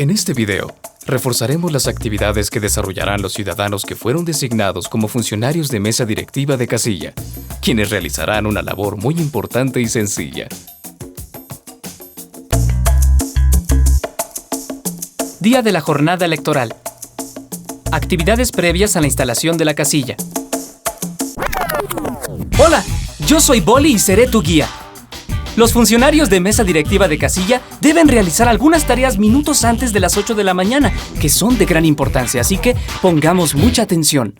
En este video, reforzaremos las actividades que desarrollarán los ciudadanos que fueron designados como funcionarios de mesa directiva de casilla, quienes realizarán una labor muy importante y sencilla. Día de la jornada electoral. Actividades previas a la instalación de la casilla. Hola, yo soy Boli y seré tu guía. Los funcionarios de mesa directiva de casilla deben realizar algunas tareas minutos antes de las 8 de la mañana, que son de gran importancia, así que pongamos mucha atención.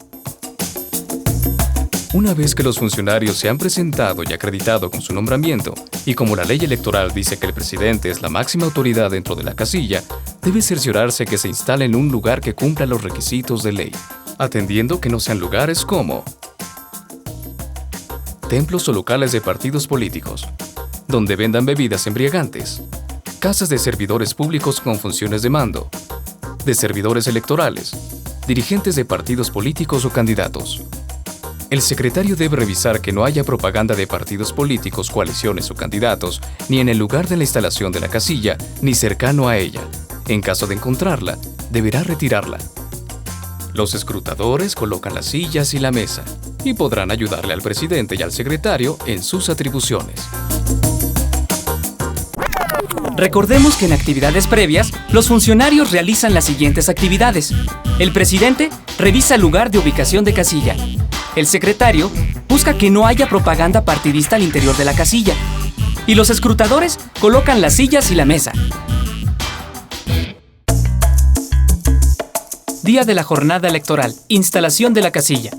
Una vez que los funcionarios se han presentado y acreditado con su nombramiento, y como la ley electoral dice que el presidente es la máxima autoridad dentro de la casilla, debe cerciorarse que se instale en un lugar que cumpla los requisitos de ley, atendiendo que no sean lugares como templos o locales de partidos políticos, donde vendan bebidas embriagantes, casas de servidores públicos con funciones de mando, de servidores electorales, dirigentes de partidos políticos o candidatos. El secretario debe revisar que no haya propaganda de partidos políticos, coaliciones o candidatos, ni en el lugar de la instalación de la casilla, ni cercano a ella. En caso de encontrarla, deberá retirarla. Los escrutadores colocan las sillas y la mesa, y podrán ayudarle al presidente y al secretario en sus atribuciones. Recordemos que en actividades previas, los funcionarios realizan las siguientes actividades. El presidente revisa el lugar de ubicación de casilla. El secretario busca que no haya propaganda partidista al interior de la casilla. Y los escrutadores colocan las sillas y la mesa. Día de la jornada electoral. Instalación de la casilla.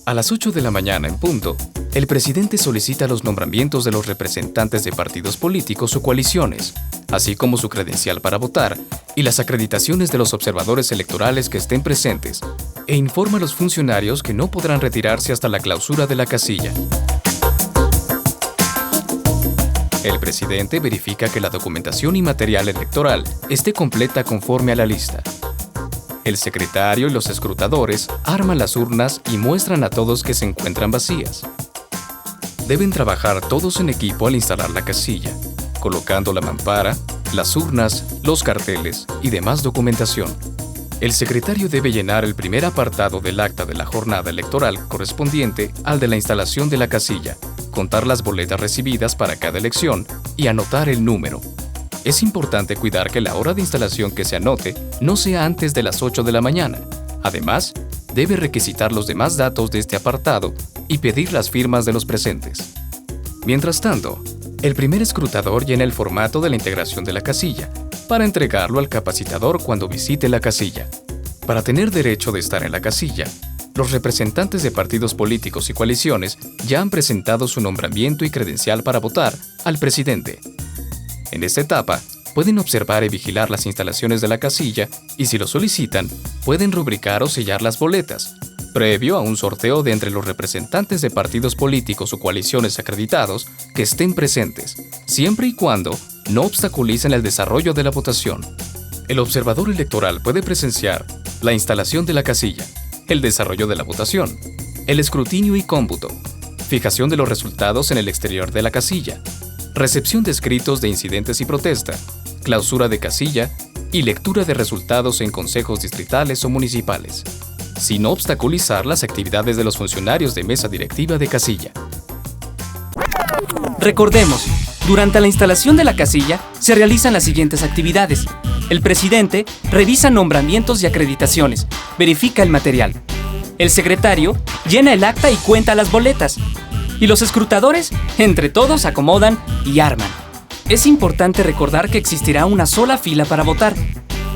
A las 8 de la mañana en punto, el presidente solicita los nombramientos de los representantes de partidos políticos o coaliciones, así como su credencial para votar y las acreditaciones de los observadores electorales que estén presentes, e informa a los funcionarios que no podrán retirarse hasta la clausura de la casilla. El presidente verifica que la documentación y material electoral esté completa conforme a la lista. El secretario y los escrutadores arman las urnas y muestran a todos que se encuentran vacías. Deben trabajar todos en equipo al instalar la casilla, colocando la mampara, las urnas, los carteles y demás documentación. El secretario debe llenar el primer apartado del acta de la jornada electoral correspondiente al de la instalación de la casilla, contar las boletas recibidas para cada elección y anotar el número. Es importante cuidar que la hora de instalación que se anote no sea antes de las 8 de la mañana. Además, debe requisitar los demás datos de este apartado y pedir las firmas de los presentes. Mientras tanto, el primer escrutador llena el formato de la integración de la casilla para entregarlo al capacitador cuando visite la casilla. Para tener derecho de estar en la casilla, los representantes de partidos políticos y coaliciones ya han presentado su nombramiento y credencial para votar al presidente. En esta etapa, pueden observar y vigilar las instalaciones de la casilla y, si lo solicitan, pueden rubricar o sellar las boletas, previo a un sorteo de entre los representantes de partidos políticos o coaliciones acreditados que estén presentes, siempre y cuando no obstaculicen el desarrollo de la votación. El observador electoral puede presenciar la instalación de la casilla, el desarrollo de la votación, el escrutinio y cómputo, fijación de los resultados en el exterior de la casilla, recepción de escritos de incidentes y protesta, clausura de casilla y lectura de resultados en consejos distritales o municipales, sin obstaculizar las actividades de los funcionarios de mesa directiva de casilla. Recordemos, durante la instalación de la casilla se realizan las siguientes actividades. El presidente revisa nombramientos y acreditaciones, verifica el material. El secretario llena el acta y cuenta las boletas. Y los escrutadores, entre todos, acomodan y arman. Es importante recordar que existirá una sola fila para votar.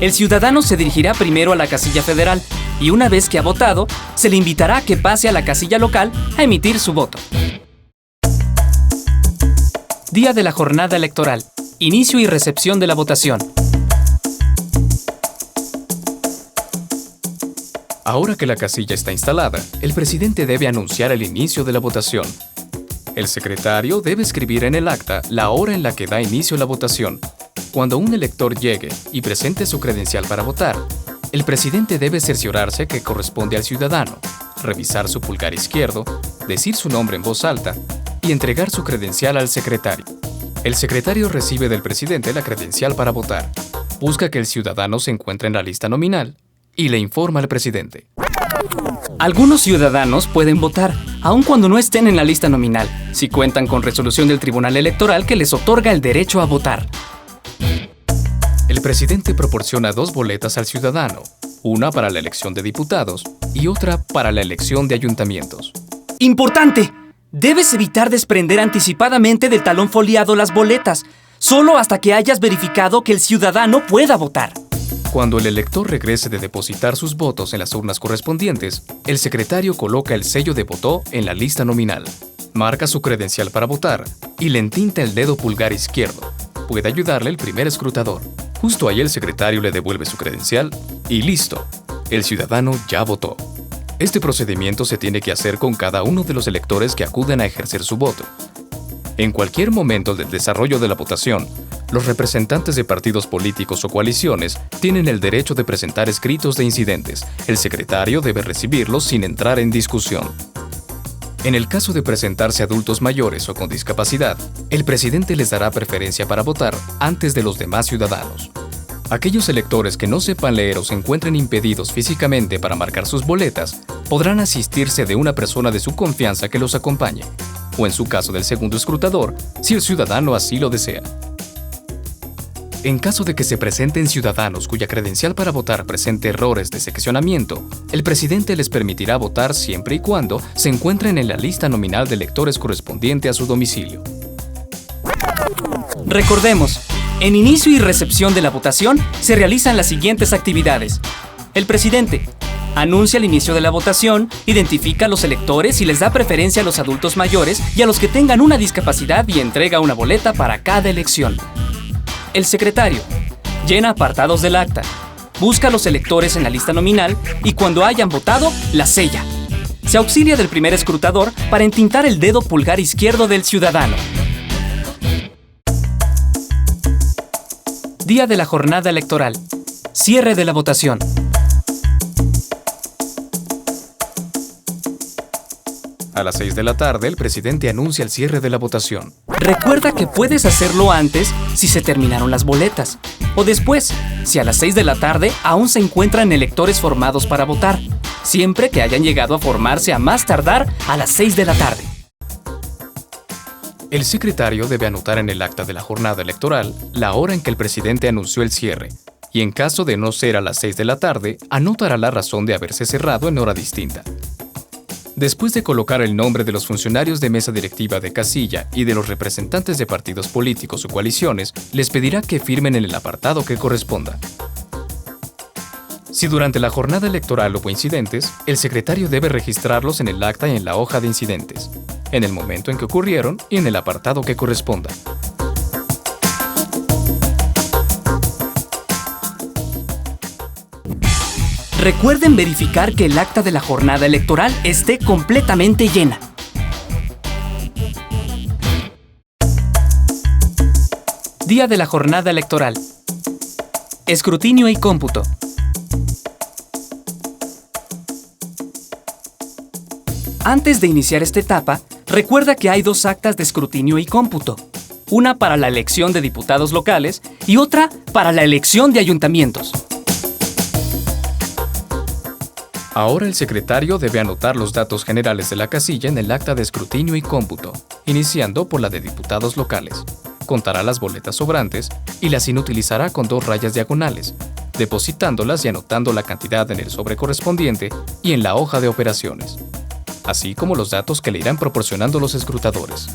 El ciudadano se dirigirá primero a la casilla federal y una vez que ha votado, se le invitará a que pase a la casilla local a emitir su voto. Día de la jornada electoral. Inicio y recepción de la votación. Ahora que la casilla está instalada, el presidente debe anunciar el inicio de la votación. El secretario debe escribir en el acta la hora en la que da inicio la votación. Cuando un elector llegue y presente su credencial para votar, el presidente debe cerciorarse que corresponde al ciudadano, revisar su pulgar izquierdo, decir su nombre en voz alta y entregar su credencial al secretario. El secretario recibe del presidente la credencial para votar, busca que el ciudadano se encuentre en la lista nominal y le informa al presidente. Algunos ciudadanos pueden votar, aun cuando no estén en la lista nominal, si cuentan con resolución del Tribunal Electoral que les otorga el derecho a votar. El presidente proporciona 2 boletas al ciudadano, una para la elección de diputados y otra para la elección de ayuntamientos. ¡Importante! Debes evitar desprender anticipadamente del talón foliado las boletas, solo hasta que hayas verificado que el ciudadano pueda votar. Cuando el elector regrese de depositar sus votos en las urnas correspondientes, el secretario coloca el sello de votó en la lista nominal, marca su credencial para votar y le entinta el dedo pulgar izquierdo. Puede ayudarle el primer escrutador. Justo ahí el secretario le devuelve su credencial y listo, el ciudadano ya votó. Este procedimiento se tiene que hacer con cada uno de los electores que acuden a ejercer su voto. En cualquier momento del desarrollo de la votación, los representantes de partidos políticos o coaliciones tienen el derecho de presentar escritos de incidentes. El secretario debe recibirlos sin entrar en discusión. En el caso de presentarse adultos mayores o con discapacidad, el presidente les dará preferencia para votar antes de los demás ciudadanos. Aquellos electores que no sepan leer o se encuentren impedidos físicamente para marcar sus boletas, podrán asistirse de una persona de su confianza que los acompañe, o en su caso del segundo escrutador, si el ciudadano así lo desea. En caso de que se presenten ciudadanos cuya credencial para votar presente errores de seccionamiento, el presidente les permitirá votar siempre y cuando se encuentren en la lista nominal de electores correspondiente a su domicilio. Recordemos, en inicio y recepción de la votación se realizan las siguientes actividades. El presidente anuncia el inicio de la votación, identifica a los electores y les da preferencia a los adultos mayores y a los que tengan una discapacidad y entrega una boleta para cada elección. El secretario llena apartados del acta, busca a los electores en la lista nominal y cuando hayan votado, la sella. Se auxilia del primer escrutador para entintar el dedo pulgar izquierdo del ciudadano. Día de la jornada electoral. Cierre de la votación. A las 6 de la tarde, el presidente anuncia el cierre de la votación. Recuerda que puedes hacerlo antes si se terminaron las boletas, o después, si a las 6 de la tarde aún se encuentran electores formados para votar, siempre que hayan llegado a formarse a más tardar a las 6 de la tarde. El secretario debe anotar en el acta de la jornada electoral la hora en que el presidente anunció el cierre, y en caso de no ser a las 6 de la tarde, anotará la razón de haberse cerrado en hora distinta. Después de colocar el nombre de los funcionarios de mesa directiva de casilla y de los representantes de partidos políticos o coaliciones, les pedirá que firmen en el apartado que corresponda. Si durante la jornada electoral hubo incidentes, el secretario debe registrarlos en el acta y en la hoja de incidentes, en el momento en que ocurrieron y en el apartado que corresponda. Recuerden verificar que el acta de la jornada electoral esté completamente llena. Día de la jornada electoral. Escrutinio y cómputo. Antes de iniciar esta etapa, recuerda que hay 2 actas de escrutinio y cómputo. Una para la elección de diputados locales y otra para la elección de ayuntamientos. Ahora el secretario debe anotar los datos generales de la casilla en el acta de escrutinio y cómputo, iniciando por la de diputados locales. Contará las boletas sobrantes y las inutilizará con 2 rayas diagonales, depositándolas y anotando la cantidad en el sobre correspondiente y en la hoja de operaciones, así como los datos que le irán proporcionando los escrutadores.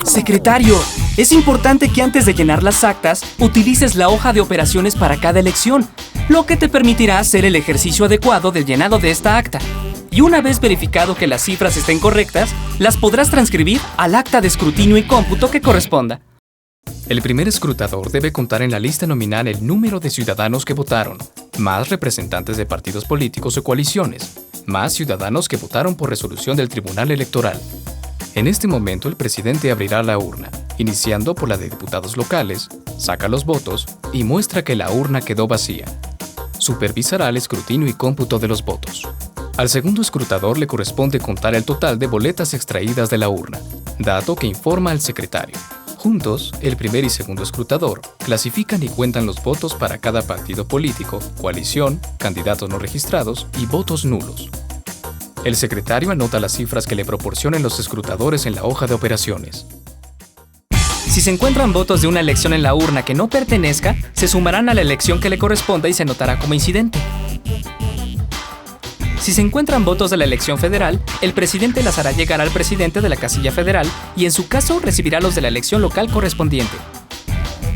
Secretario, es importante que antes de llenar las actas, utilices la hoja de operaciones para cada elección, lo que te permitirá hacer el ejercicio adecuado del llenado de esta acta. Y una vez verificado que las cifras estén correctas, las podrás transcribir al acta de escrutinio y cómputo que corresponda. El primer escrutador debe contar en la lista nominal el número de ciudadanos que votaron, más representantes de partidos políticos o coaliciones, más ciudadanos que votaron por resolución del Tribunal Electoral. En este momento el presidente abrirá la urna, iniciando por la de diputados locales, saca los votos y muestra que la urna quedó vacía. Supervisará el escrutinio y cómputo de los votos. Al segundo escrutador le corresponde contar el total de boletas extraídas de la urna. dato que informa al secretario. Juntos, el primer y segundo escrutador clasifican y cuentan los votos para cada partido político, coalición, candidatos no registrados y votos nulos. El secretario anota las cifras que le proporcionen los escrutadores en la hoja de operaciones. Si se encuentran votos de una elección en la urna que no pertenezca, se sumarán a la elección que le corresponda y se anotará como incidente. Si se encuentran votos de la elección federal, el presidente las hará llegar al presidente de la casilla federal y en su caso recibirá los de la elección local correspondiente.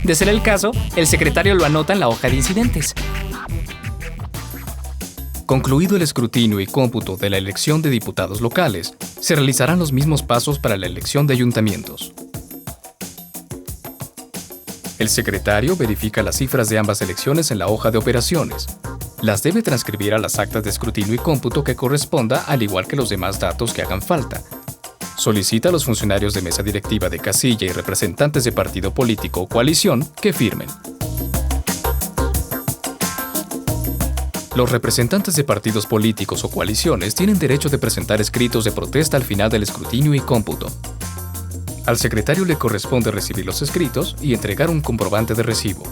De ser el caso, el secretario lo anota en la hoja de incidentes. Concluido el escrutinio y cómputo de la elección de diputados locales, se realizarán los mismos pasos para la elección de ayuntamientos. El secretario verifica las cifras de ambas elecciones en la hoja de operaciones. Las debe transcribir a las actas de escrutinio y cómputo que corresponda, al igual que los demás datos que hagan falta. Solicita a los funcionarios de mesa directiva de casilla y representantes de partido político o coalición que firmen. Los representantes de partidos políticos o coaliciones tienen derecho de presentar escritos de protesta al final del escrutinio y cómputo. Al secretario le corresponde recibir los escritos y entregar un comprobante de recibo.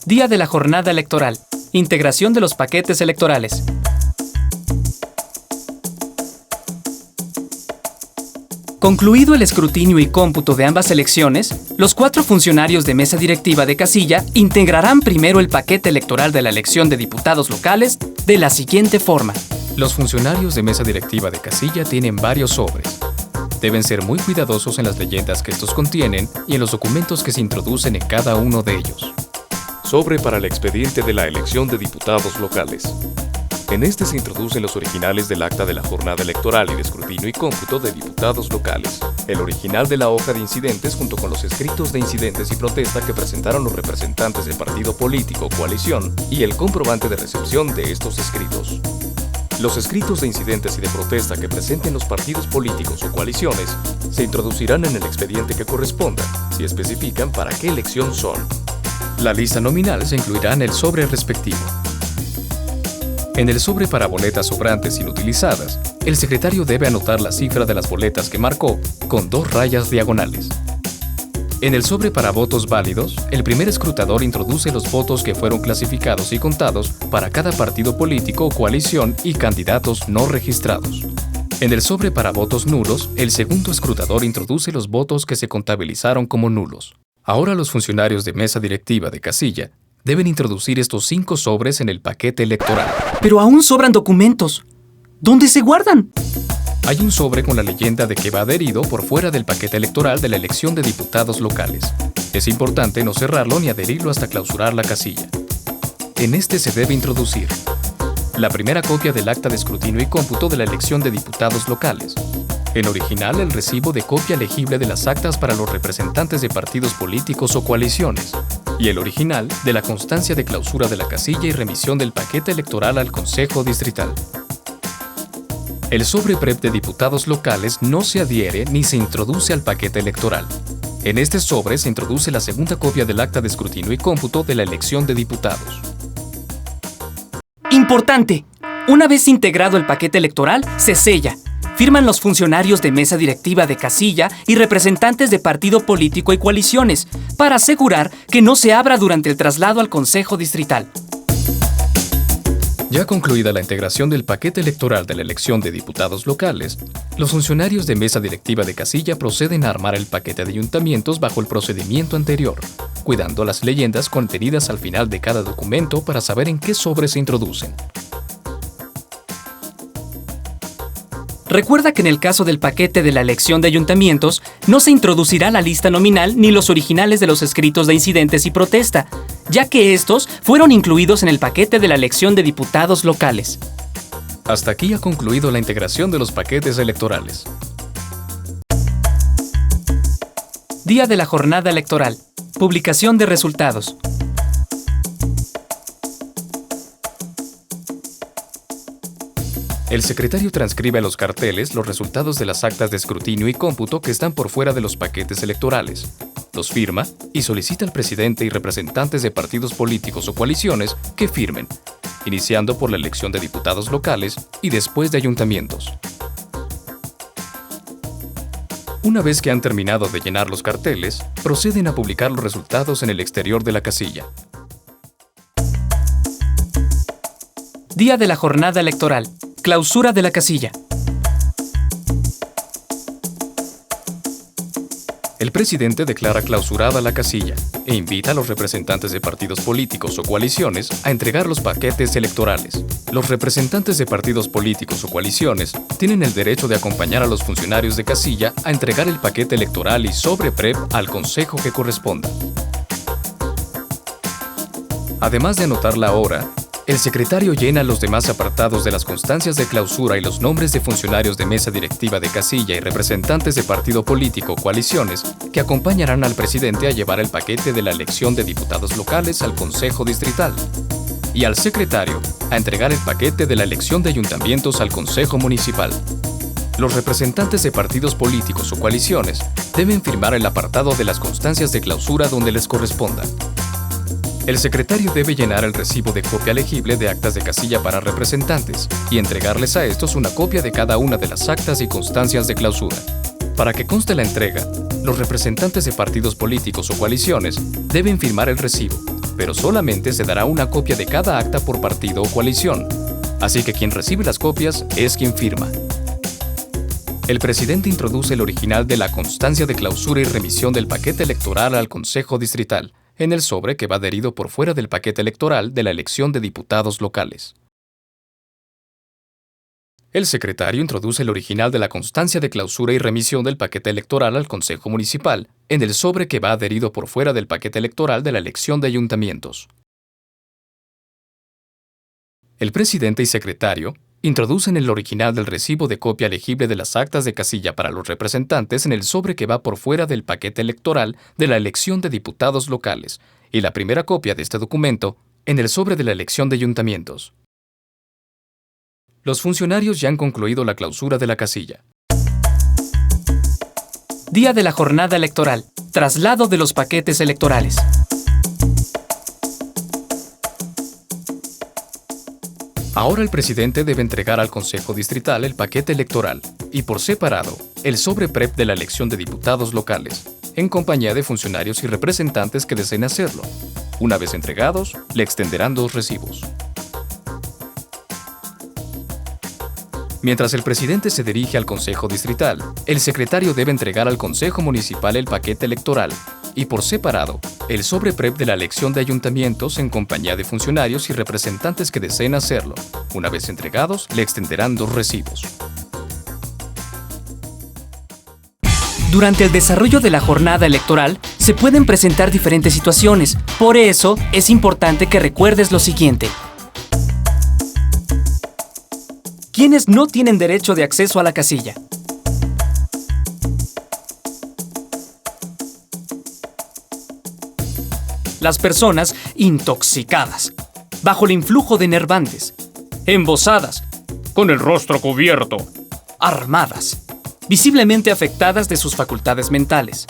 Día de la jornada electoral. Integración de los paquetes electorales. Concluido el escrutinio y cómputo de ambas elecciones, los 4 funcionarios de mesa directiva de casilla integrarán primero el paquete electoral de la elección de diputados locales de la siguiente forma. Los funcionarios de mesa directiva de casilla tienen varios sobres. Deben ser muy cuidadosos en las leyendas que estos contienen y en los documentos que se introducen en cada uno de ellos. Sobre para el expediente de la elección de diputados locales. En este se introducen los originales del acta de la jornada electoral y de escrutinio y cómputo de diputados locales, el original de la hoja de incidentes junto con los escritos de incidentes y protesta que presentaron los representantes del partido político o coalición y el comprobante de recepción de estos escritos. Los escritos de incidentes y de protesta que presenten los partidos políticos o coaliciones se introducirán en el expediente que corresponda, si especifican para qué elección son. La lista nominal se incluirá en el sobre respectivo. En el sobre para boletas sobrantes inutilizadas, el secretario debe anotar la cifra de las boletas que marcó con 2 rayas diagonales. En el sobre para votos válidos, el primer escrutador introduce los votos que fueron clasificados y contados para cada partido político o coalición y candidatos no registrados. En el sobre para votos nulos, el segundo escrutador introduce los votos que se contabilizaron como nulos. Ahora los funcionarios de mesa directiva de casilla deben introducir estos 5 sobres en el paquete electoral. Pero aún sobran documentos. ¿Dónde se guardan? Hay un sobre con la leyenda de que va adherido por fuera del paquete electoral de la elección de diputados locales. Es importante no cerrarlo ni adherirlo hasta clausurar la casilla. En este se debe introducir la primera copia del acta de escrutinio y cómputo de la elección de diputados locales. En original, el recibo de copia legible de las actas para los representantes de partidos políticos o coaliciones. Y el original de la constancia de clausura de la casilla y remisión del paquete electoral al Consejo Distrital. El sobre PREP de diputados locales no se adhiere ni se introduce al paquete electoral. En este sobre se introduce la segunda copia del acta de escrutinio y cómputo de la elección de diputados. Importante. Una vez integrado el paquete electoral, se sella. Firman los funcionarios de mesa directiva de casilla y representantes de partido político y coaliciones, para asegurar que no se abra durante el traslado al Consejo Distrital. Ya concluida la integración del paquete electoral de la elección de diputados locales, los funcionarios de mesa directiva de casilla proceden a armar el paquete de ayuntamientos bajo el procedimiento anterior, cuidando las leyendas contenidas al final de cada documento para saber en qué sobre se introducen. Recuerda que en el caso del paquete de la elección de ayuntamientos, no se introducirá la lista nominal ni los originales de los escritos de incidentes y protesta, ya que estos fueron incluidos en el paquete de la elección de diputados locales. Hasta aquí ha concluido la integración de los paquetes electorales. Día de la jornada electoral. Publicación de resultados. El secretario transcribe a los carteles los resultados de las actas de escrutinio y cómputo que están por fuera de los paquetes electorales. Los firma y solicita al presidente y representantes de partidos políticos o coaliciones que firmen, iniciando por la elección de diputados locales y después de ayuntamientos. Una vez que han terminado de llenar los carteles, proceden a publicar los resultados en el exterior de la casilla. Día de la jornada electoral. Clausura de la casilla. El presidente declara clausurada la casilla e invita a los representantes de partidos políticos o coaliciones a entregar los paquetes electorales. Los representantes de partidos políticos o coaliciones tienen el derecho de acompañar a los funcionarios de casilla a entregar el paquete electoral y sobre PREP al consejo que corresponda. Además de anotar la hora, el secretario llena los demás apartados de las constancias de clausura y los nombres de funcionarios de mesa directiva de casilla y representantes de partido político o coaliciones que acompañarán al presidente a llevar el paquete de la elección de diputados locales al Consejo Distrital y al secretario a entregar el paquete de la elección de ayuntamientos al Consejo Municipal. Los representantes de partidos políticos o coaliciones deben firmar el apartado de las constancias de clausura donde les corresponda. El secretario debe llenar el recibo de copia legible de actas de casilla para representantes y entregarles a estos una copia de cada una de las actas y constancias de clausura. Para que conste la entrega, los representantes de partidos políticos o coaliciones deben firmar el recibo, pero solamente se dará una copia de cada acta por partido o coalición, así que quien recibe las copias es quien firma. El presidente introduce el original de la constancia de clausura y remisión del paquete electoral al Consejo Distrital, en el sobre que va adherido por fuera del paquete electoral de la elección de diputados locales. El secretario introduce el original de la constancia de clausura y remisión del paquete electoral al Consejo Municipal, en el sobre que va adherido por fuera del paquete electoral de la elección de ayuntamientos. El presidente y secretario introducen el original del recibo de copia legible de las actas de casilla para los representantes en el sobre que va por fuera del paquete electoral de la elección de diputados locales y la primera copia de este documento en el sobre de la elección de ayuntamientos. Los funcionarios ya han concluido la clausura de la casilla. Día de la jornada electoral. Traslado de los paquetes electorales. Ahora el presidente debe entregar al Consejo Distrital el paquete electoral y por separado el sobre PREP de la elección de diputados locales, en compañía de funcionarios y representantes que deseen hacerlo. Una vez entregados, le extenderán 2 recibos. Mientras el presidente se dirige al Consejo Distrital, el secretario debe entregar al Consejo Municipal el paquete electoral y por separado el sobre PREP de la elección de ayuntamientos en compañía de funcionarios y representantes que deseen hacerlo. Una vez entregados, le extenderán 2 recibos. Durante el desarrollo de la jornada electoral, se pueden presentar diferentes situaciones. Por eso, es importante que recuerdes lo siguiente. ¿Quiénes no tienen derecho de acceso a la casilla? Las personas intoxicadas, bajo el influjo de enervantes, embosadas, con el rostro cubierto, armadas, visiblemente afectadas de sus facultades mentales.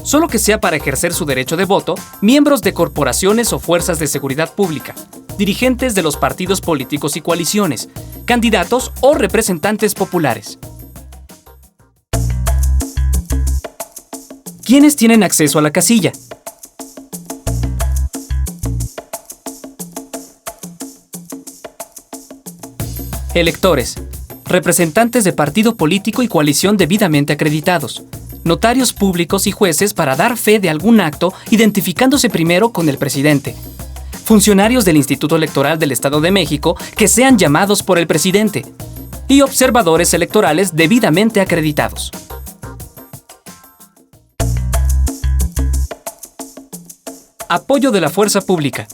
Solo que sea para ejercer su derecho de voto, miembros de corporaciones o fuerzas de seguridad pública, dirigentes de los partidos políticos y coaliciones, candidatos o representantes populares. ¿Quiénes tienen acceso a la casilla? Electores, representantes de partido político y coalición debidamente acreditados, notarios públicos y jueces para dar fe de algún acto identificándose primero con el presidente, funcionarios del Instituto Electoral del Estado de México que sean llamados por el presidente y observadores electorales debidamente acreditados. Apoyo de la fuerza pública.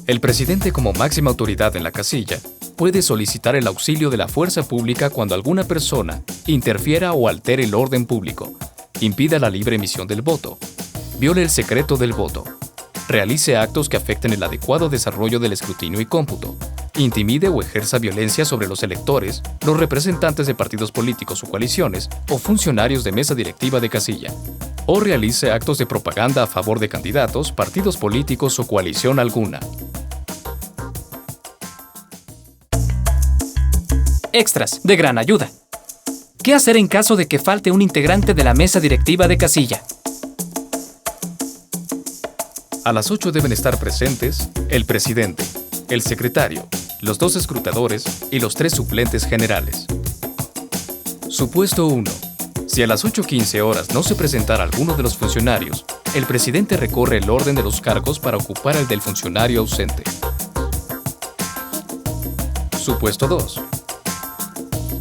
El presidente, como máxima autoridad en la casilla, puede solicitar el auxilio de la fuerza pública cuando alguna persona interfiera o altere el orden público, impida la libre emisión del voto, viole el secreto del voto, realice actos que afecten el adecuado desarrollo del escrutinio y cómputo, intimide o ejerza violencia sobre los electores, los representantes de partidos políticos o coaliciones o funcionarios de mesa directiva de casilla, o realice actos de propaganda a favor de candidatos, partidos políticos o coalición alguna. Extras de gran ayuda. ¿Qué hacer en caso de que falte un integrante de la mesa directiva de casilla? A las 8 deben estar presentes el presidente, el secretario, los 2 escrutadores y los 3 suplentes generales. Supuesto 1. Si a las 8:15 horas no se presentara alguno de los funcionarios, el presidente recorre el orden de los cargos para ocupar el del funcionario ausente. Supuesto 2.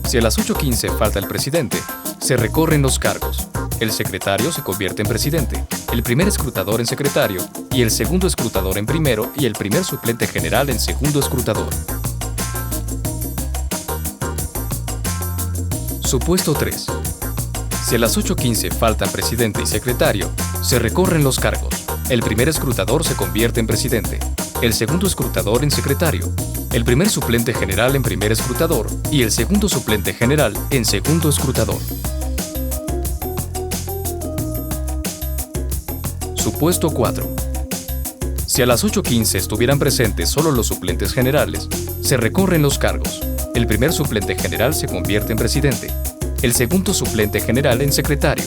Si a las 8:15 falta el presidente, se recorren los cargos. El secretario se convierte en presidente, el primer escrutador en secretario y el segundo escrutador en primero y el primer suplente general en segundo escrutador. Supuesto 3. Si a las 8:15 faltan presidente y secretario, se recorren los cargos. El primer escrutador se convierte en presidente, el segundo escrutador en secretario, el primer suplente general en primer escrutador y el segundo suplente general en segundo escrutador. Supuesto 4. Si a las 8:15 estuvieran presentes solo los suplentes generales, se recorren los cargos. El primer suplente general se convierte en presidente, el segundo suplente general en secretario,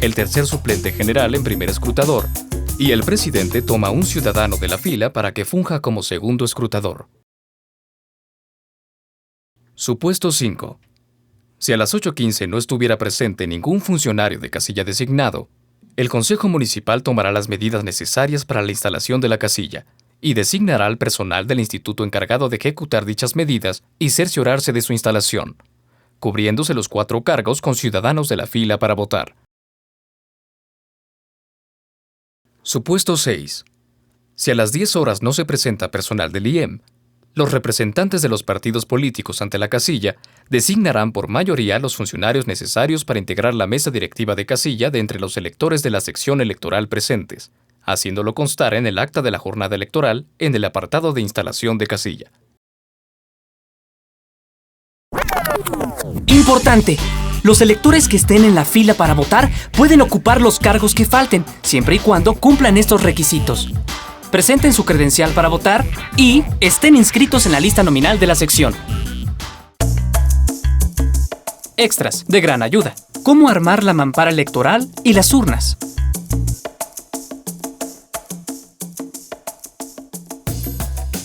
el tercer suplente general en primer escrutador, y el presidente toma a un ciudadano de la fila para que funja como segundo escrutador. Supuesto 5. Si a las 8:15 no estuviera presente ningún funcionario de casilla designado, el Consejo Municipal tomará las medidas necesarias para la instalación de la casilla y designará al personal del instituto encargado de ejecutar dichas medidas y cerciorarse de su instalación, cubriéndose los 4 cargos con ciudadanos de la fila para votar. Supuesto 6. Si a las 10 horas no se presenta personal del IEM, los representantes de los partidos políticos ante la casilla designarán por mayoría los funcionarios necesarios para integrar la mesa directiva de casilla de entre los electores de la sección electoral presentes, haciéndolo constar en el acta de la jornada electoral en el apartado de instalación de casilla. Importante. Los electores que estén en la fila para votar pueden ocupar los cargos que falten, siempre y cuando cumplan estos requisitos. Presenten su credencial para votar y estén inscritos en la lista nominal de la sección. Extras de gran ayuda. ¿Cómo armar la mampara electoral y las urnas?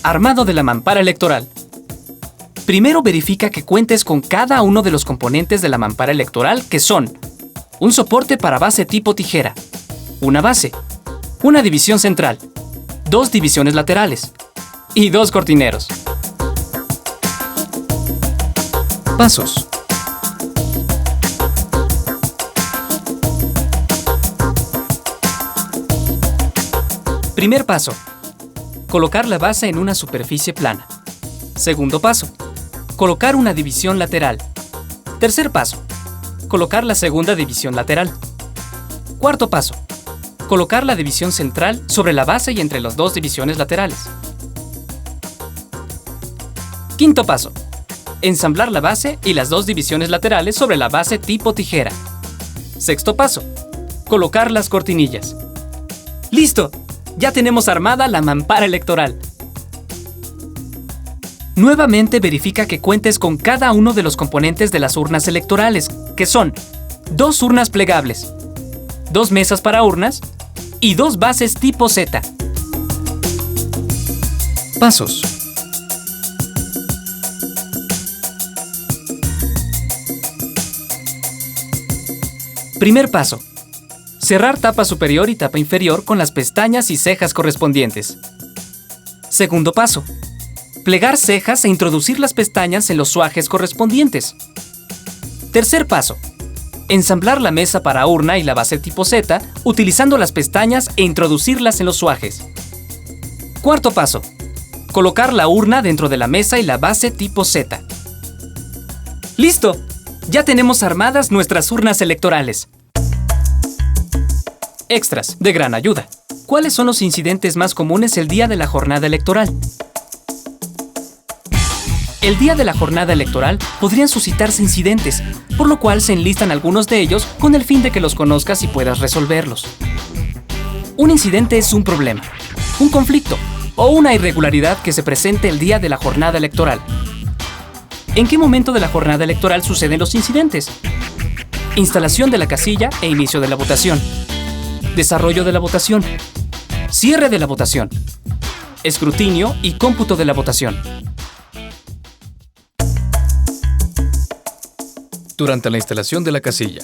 Armado de la mampara electoral. Primero verifica que cuentes con cada uno de los componentes de la mampara electoral, que son un soporte para base tipo tijera, una base, una división central, 2 divisiones laterales y 2 cortineros. Pasos. Primer paso. Colocar la base en una superficie plana. Segundo paso. Colocar una división lateral. Tercer paso. Colocar la segunda división lateral. Cuarto paso. Colocar la división central sobre la base y entre las 2 divisiones laterales. Quinto paso. Ensamblar la base y las 2 divisiones laterales sobre la base tipo tijera. Sexto paso. Colocar las cortinillas. ¡Listo! Ya tenemos armada la mampara electoral. Nuevamente verifica que cuentes con cada uno de los componentes de las urnas electorales, que son 2 urnas plegables, 2 mesas para urnas y 2 bases tipo Z. Pasos. Primer paso. Cerrar tapa superior y tapa inferior con las pestañas y cejas correspondientes. Segundo paso. Plegar cejas e introducir las pestañas en los suajes correspondientes. Tercer paso. Ensamblar la mesa para urna y la base tipo Z utilizando las pestañas e introducirlas en los suajes. Cuarto paso. Colocar la urna dentro de la mesa y la base tipo Z. ¡Listo! Ya tenemos armadas nuestras urnas electorales. Extras de gran ayuda. ¿Cuáles son los incidentes más comunes el día de la jornada electoral? El día de la jornada electoral podrían suscitarse incidentes, por lo cual se enlistan algunos de ellos con el fin de que los conozcas y puedas resolverlos. Un incidente es un problema, un conflicto o una irregularidad que se presente el día de la jornada electoral. ¿En qué momento de la jornada electoral suceden los incidentes? Instalación de la casilla e inicio de la votación. Desarrollo de la votación. Cierre de la votación. Escrutinio y cómputo de la votación. Durante la instalación de la casilla,